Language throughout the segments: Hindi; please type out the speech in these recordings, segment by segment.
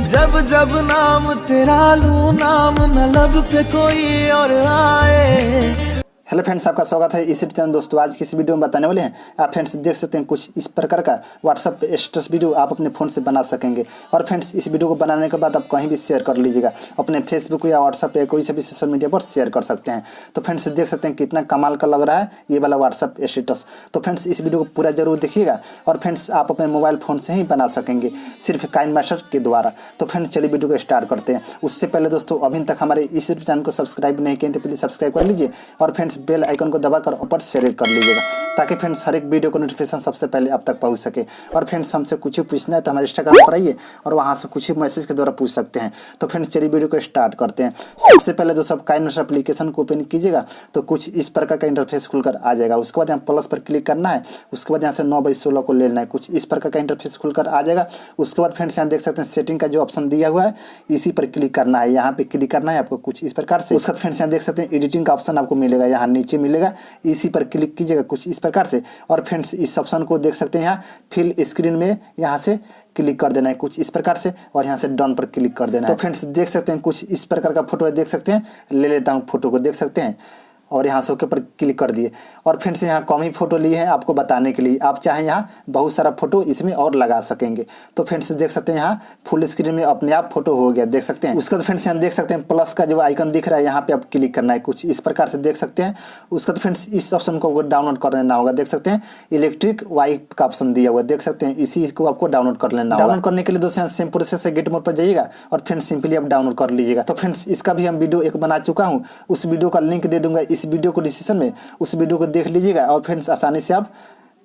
जब जब नाम तेरा लूं नाम न लब पे कोई और आए। हेलो फ्रेंड्स, आपका स्वागत है इस चैनल। दोस्तों आज की इस वीडियो में बताने वाले हैं, आप फ्रेंड्स देख सकते हैं कुछ इस प्रकार का व्हाट्सएप पे स्टेटस वीडियो आप अपने फ़ोन से बना सकेंगे। और फ्रेंड्स इस वीडियो को बनाने के बाद आप कहीं भी शेयर कर लीजिएगा, अपने फेसबुक या व्हाट्सएप या कोई से भी सोशल मीडिया पर शेयर कर सकते हैं। तो फ्रेंड्स देख सकते हैं कितना कमाल का लग रहा है ये वाला व्हाट्सएप स्टेटस। तो फ्रेंड्स इस वीडियो को पूरा जरूर देखिएगा और फ्रेंड्स आप अपने मोबाइल फ़ोन से ही बना सकेंगे सिर्फ काइनमास्टर के द्वारा। तो फ्रेंड्स चलिए वीडियो को स्टार्ट करते हैं। उससे पहले दोस्तों अभी तक हमारे इस चैनल को सब्सक्राइब नहीं किए तो प्लीज़ सब्सक्राइब कर लीजिए और फ्रेंड्स बेल आइकन को कर ऊपर शेयर कर लीजिएगा, ताकि फ्रेंड्स हर एक वीडियो को नोटिफिकेशन सबसे पहले आप तक पहुंच सके। और फ्रेंड्स हमसे कुछ ही पूछना है तो हमारे इंस्टाग्राम पर आइए और वहां से कुछ ही मैसेज के द्वारा पूछ सकते हैं। तो फ्रेंड्स चलिए वीडियो को स्टार्ट करते हैं। सबसे पहले जो सब काइनमास्टर एप्लीकेशन को ओपन कीजिएगा तो कुछ इस प्रकार का इंटरफेस खुलकर आ जाएगा। उसके बाद यहाँ प्लस पर क्लिक करना है, उसके बाद यहाँ से 9/16 को लेना है। कुछ इस प्रकार का इंटरफेस खुलकर आ जाएगा। उसके बाद फ्रेंड्स यहाँ देख सकते हैं सेटिंग का जो ऑप्शन दिया हुआ है इसी पर क्लिक करना है, यहाँ पे क्लिक करना है आपको कुछ इस प्रकार से। उसके बाद फ्रेंड्स यहाँ देख सकते हैं एडिटिंग का ऑप्शन आपको मिलेगा, यहाँ नीचे मिलेगा, इसी पर क्लिक कीजिएगा कुछ इस प्रकार से। और फ्रेंड्स इस ऑप्शन को देख सकते हैं यहाँ फिल स्क्रीन में यहाँ से क्लिक कर देना है कुछ इस प्रकार से और यहाँ से डन पर क्लिक कर देना है। तो फ्रेंड्स देख सकते हैं कुछ इस प्रकार का फोटो है, देख सकते हैं, ले लेता हूँ फोटो को, देख सकते हैं, और यहाँ से ओके पर क्लिक कर दिए। और फ्रेंड्स यहाँ कम ही फोटो लिए हैं आपको बताने के लिए, आप चाहें यहाँ बहुत सारा फोटो इसमें और लगा सकेंगे। तो फ्रेंड्स देख सकते हैं यहाँ फुल स्क्रीन में अपने आप फोटो हो गया, देख सकते हैं। उसका तो फ्रेंड्स यहाँ देख सकते हैं प्लस का जो आइकन दिख रहा है यहाँ पे आप क्लिक करना है कुछ इस प्रकार से, देख सकते हैं। उसका तो फ्रेंड्स इस ऑप्शन को डाउनलोड कर लेना होगा, देख सकते हैं इलेक्ट्रिक वाइप का ऑप्शन दिया हुआ है, देख सकते हैं, इसी को आपको डाउनलोड कर लेना होगा। डाउनलोड करने के लिए दोस्तों यहाँ सेम प्रोसेस से गेट मोड पर जाइएगा और फ्रेंड्स सिंपली आप डाउनलोड कर लीजिएगा। तो फ्रेंड्स इसका भी हम वीडियो एक बना चुका हूँ, उस वीडियो का लिंक दे दूंगा इस वीडियो को डिस्क्रिप्शन में, उस वीडियो को देख लीजिएगा और फ्रेंड्स आसानी से आप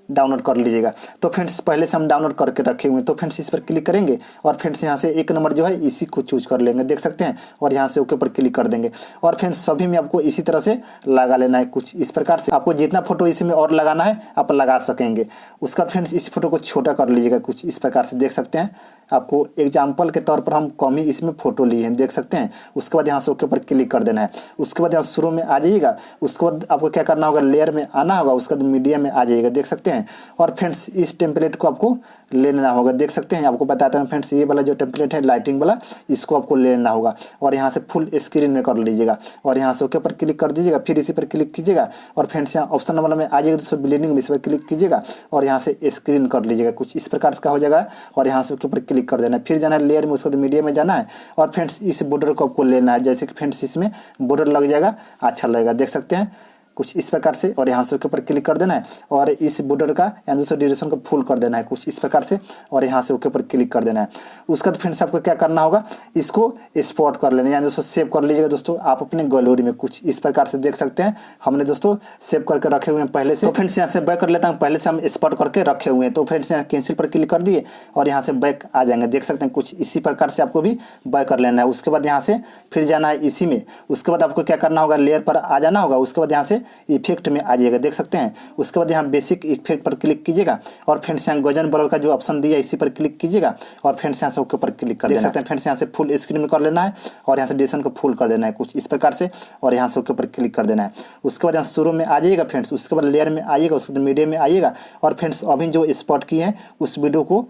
डाउनलोड कर लीजिएगा। तो फ्रेंड्स पहले से हम डाउनलोड करके रखे हुए हैं। तो फ्रेंड्स इस पर क्लिक करेंगे और फ्रेंड्स यहाँ से एक नंबर जो है इसी को चूज कर लेंगे, देख सकते हैं, और यहाँ से ओके पर क्लिक कर देंगे। और फ्रेंड्स सभी में आपको इसी तरह से लगा लेना है कुछ इस प्रकार से। आपको जितना फोटो इसमें और लगाना है आप लगा सकेंगे। उसका फ्रेंड्स इस फोटो को छोटा कर लीजिएगा कुछ इस प्रकार से, देख सकते हैं। आपको एग्जाम्पल के तौर पर हम कम ही इसमें फोटो लिए हैं, देख सकते हैं। उसके बाद यहाँ से ओके पर क्लिक कर देना है। उसके बाद यहाँ शुरू में आ जाइएगा। उसके बाद आपको क्या करना होगा, लेयर में आना होगा, उसके बाद मीडिया में आ जाइएगा, देख सकते हैं। और फ्रेंड्स इस टेम्पलेट को आपको ले लेना होगा, देख सकते हैं। आपको बताता हूँ फ्रेंड्स ये वाला जो टेम्पलेट है लाइटिंग वाला, इसको आपको ले लेना होगा और यहाँ से फुल स्क्रीन में कर लीजिएगा और यहाँ से ओके पर क्लिक कर दीजिएगा। फिर इसी पर क्लिक कीजिएगा और फ्रेंड्स यहाँ ऑप्शन नंबर में आ जाएगा दोस्तों ब्लेंडिंग में, इस पर क्लिक कीजिएगा और यहाँ से स्क्रीन कर लीजिएगा कुछ इस प्रकार का हो जाएगा और यहाँ से ओके पर क्लिक कर देना है। फिर जाना है लेयर में, उसके बाद मीडिया में जाना है और फ्रेंड्स इस बॉर्डर को आपको लेना है, जैसे कि फ्रेंड्स इसमें बॉर्डर लग जाएगा, अच्छा लगेगा, देख सकते हैं कुछ इस प्रकार से। और यहाँ से ओके पर क्लिक कर देना है और इस बॉर्डर का या दोस्तों ड्यूरेशन को फुल कर देना है कुछ इस प्रकार से और यहाँ से ओके पर क्लिक कर देना है। उसका तो फ्रेंड्स आपको क्या करना होगा, इसको एक्सपोर्ट कर लेना है, यानी दोस्तों सेव कर लीजिएगा दोस्तों आप अपने गैलरी में कुछ इस प्रकार से, देख सकते हैं। हमने दोस्तों सेव करके रखे हुए हैं पहले से। तो फ्रेंड्स यहाँ से बैक कर लेता हूँ, पहले से हम एक्सपोर्ट करके रखे हुए हैं। तो फ्रेंड्स यहाँ कैंसिल पर क्लिक कर दिए और यहाँ से बैक आ जाएंगे, देख सकते हैं। कुछ इसी प्रकार से आपको भी बैक कर लेना है। उसके बाद यहाँ से फिर जाना है इसी में। उसके बाद आपको क्या करना होगा, लेयर पर आ जाना होगा। उसके बाद यहाँ से इफेक्ट में आ जाएगा, देख सकते हैं। उसके बाद यहाँ बेसिक इफेक्ट पर क्लिक कीजिएगा और फ्रेंड्स यहाँ गोल्डन ब्लर का जो ऑप्शन दिया इसी पर क्लिक कीजिएगा और फ्रेंड्स यहाँ से ओके पर क्लिक कर देना है। फ्रेंड्स यहाँ से फुल स्क्रीन में कर लेना है और यहाँ से ड्यूरेशन को फुल कर देना है कुछ इस प्रकार से और यहाँ से ओके पर क्लिक कर देना है। उसके बाद यहाँ शुरू में आ जाइएगा फ्रेंड्स, उसके बाद लेयर में आइएगा, उसके बाद मीडिया में आइएगा और फ्रेंड्स अभी जो एक्सपोर्ट किए हैं उस वीडियो को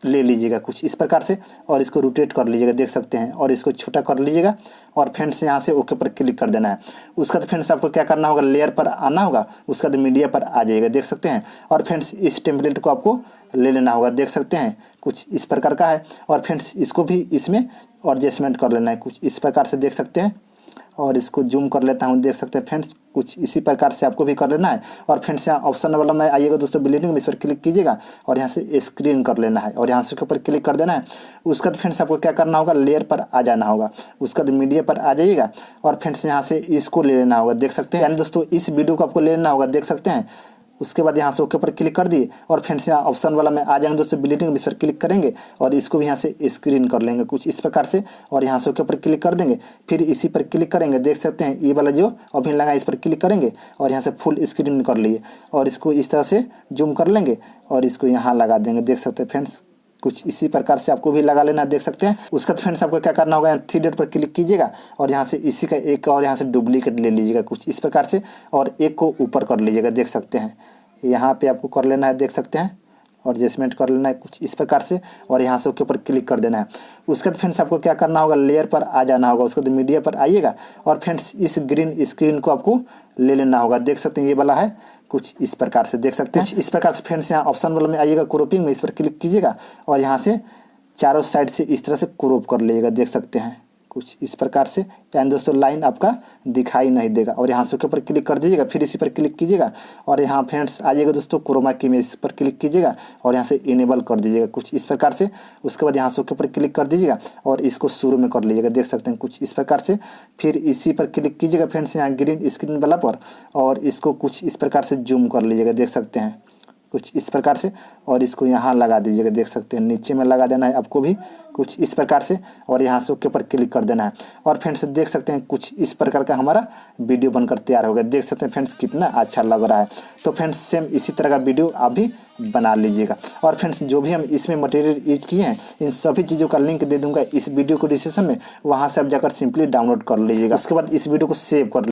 ले लीजिएगा कुछ इस प्रकार से और इसको रोटेट कर लीजिएगा, देख सकते हैं, और इसको छोटा कर लीजिएगा और फ्रेंड्स यहाँ से ओके पर क्लिक कर देना है। उसका तो फ्रेंड्स आपको क्या करना होगा, लेयर पर आना होगा, उसका तो मीडिया पर आ जाएगा, देख सकते हैं। और फ्रेंड्स इस टेम्पलेट को आपको ले लेना होगा, देख सकते हैं, कुछ इस प्रकार का है। और फ्रेंड्स इसको भी इसमें एडजस्टमेंट कर लेना है कुछ इस प्रकार से, देख सकते हैं। और इसको जूम कर लेता हूँ, देख सकते हैं फ्रेंड्स, कुछ इसी प्रकार से आपको भी कर लेना है। और फ्रेंड्स यहाँ ऑप्शन वाला में आइएगा दोस्तों ब्लेंडिंग में, इस पर क्लिक कीजिएगा और यहाँ से स्क्रीन कर लेना है और यहाँ से ऊपर क्लिक कर देना है। उसका तो फ्रेंड्स आपको क्या करना होगा, लेयर पर आ जाना होगा, उसका तो मीडिया पर आ जाइएगा और फ्रेंड्स यहाँ से इसको ले लेना होगा, देख सकते हैं। यानी दोस्तों इस वीडियो को आपको ले लेना होगा, देख सकते हैं। उसके बाद यहाँ से ओके पर क्लिक कर दिए और फ्रेंड्स यहाँ ऑप्शन वाला में आ जाएंगे दोस्तों ब्लेंडिंग में, इस पर क्लिक करेंगे और इसको भी यहाँ से स्क्रीन कर लेंगे कुछ इस प्रकार से और यहाँ से ओके पर क्लिक कर देंगे। फिर इसी पर क्लिक करेंगे, देख सकते हैं ये वाला जो अभी लगा इस पर क्लिक करेंगे और यहाँ से फुल स्क्रीन कर लिए और इसको इस तरह से जूम कर लेंगे और इसको यहाँ लगा देंगे, देख सकते हैं फ्रेंड्स। कुछ इसी प्रकार से आपको भी लगा लेना, देख सकते हैं। उसका तो फ्रेंड्स आपको क्या करना होगा, थ्री डॉट पर क्लिक कीजिएगा और यहाँ से इसी का एक और यहाँ से डुप्लीकेट ले लीजिएगा कुछ इस प्रकार से और एक को ऊपर कर लीजिएगा, देख सकते हैं। यहाँ पे आपको कर लेना है, देख सकते हैं। और एडजस्टमेंट कर लेना है कुछ इस प्रकार से, और यहाँ से ओके पर क्लिक कर देना है। उसके बाद फ्रेंड्स आपको क्या करना होगा, लेयर पर आ जाना होगा, उसके बाद मीडिया पर आइएगा और फ्रेंड्स इस ग्रीन स्क्रीन को आपको ले लेना होगा। देख सकते हैं ये वाला है, कुछ इस प्रकार से देख सकते हैं। इस प्रकार से फ्रेंड्स यहाँ ऑप्शन वाला में आइएगा, क्रॉपिंग में इस पर क्लिक कीजिएगा और यहाँ से चारों साइड से इस तरह से क्रॉप कर लीजिएगा। देख सकते हैं कुछ इस प्रकार से, यानी दोस्तों लाइन आपका दिखाई नहीं देगा। और यहाँ से ओके पर क्लिक कर दीजिएगा, फिर इसी पर क्लिक कीजिएगा और यहाँ फ्रेंड्स आइएगा दोस्तों क्रोमा की में इस पर क्लिक कीजिएगा और यहाँ से इनेबल कर दीजिएगा कुछ इस प्रकार से। उसके बाद यहाँ से ओके पर क्लिक कर दीजिएगा और इसको शुरू में कर लीजिएगा। देख सकते हैं कुछ इस प्रकार से। फिर इसी पर क्लिक कीजिएगा फ्रेंड्स यहाँ ग्रीन स्क्रीन वाला पर और इसको कुछ इस प्रकार से जूम कर लीजिएगा। देख सकते हैं कुछ इस प्रकार से, और इसको यहाँ लगा दीजिएगा। देख सकते हैं नीचे में लगा देना है आपको भी कुछ इस प्रकार से, और यहाँ से ओके पर क्लिक कर देना है। और फ्रेंड्स देख सकते हैं कुछ इस प्रकार का हमारा वीडियो बनकर तैयार हो गया। देख सकते हैं फ्रेंड्स कितना अच्छा लग रहा है। तो फ्रेंड्स सेम इसी तरह का वीडियो आप भी बना लीजिएगा। और फ्रेंड्स जो भी हम इसमें मटेरियल यूज किए हैं इन सभी चीज़ों का लिंक दे दूंगा इस वीडियो को डिस्क्रिप्शन में, वहाँ से आप जाकर सिंपली डाउनलोड कर लीजिएगा। उसके बाद इस वीडियो को सेव कर